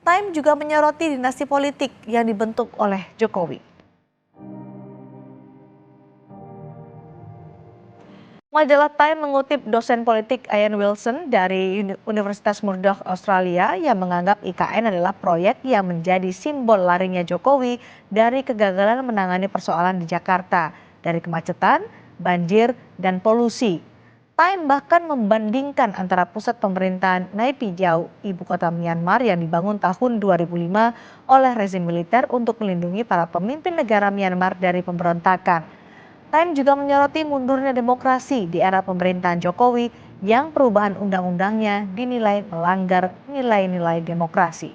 Time juga menyoroti dinasti politik yang dibentuk oleh Jokowi. Majalah Time mengutip dosen politik Ian Wilson dari Universitas Murdoch Australia yang menganggap IKN adalah proyek yang menjadi simbol larinya Jokowi dari kegagalan menangani persoalan di Jakarta, dari kemacetan, banjir, dan polusi. Time bahkan membandingkan antara pusat pemerintahan Naypyidaw, ibu kota Myanmar yang dibangun tahun 2005 oleh rezim militer untuk melindungi para pemimpin negara Myanmar dari pemberontakan. Time juga menyoroti mundurnya demokrasi di era pemerintahan Jokowi yang perubahan undang-undangnya dinilai melanggar nilai-nilai demokrasi.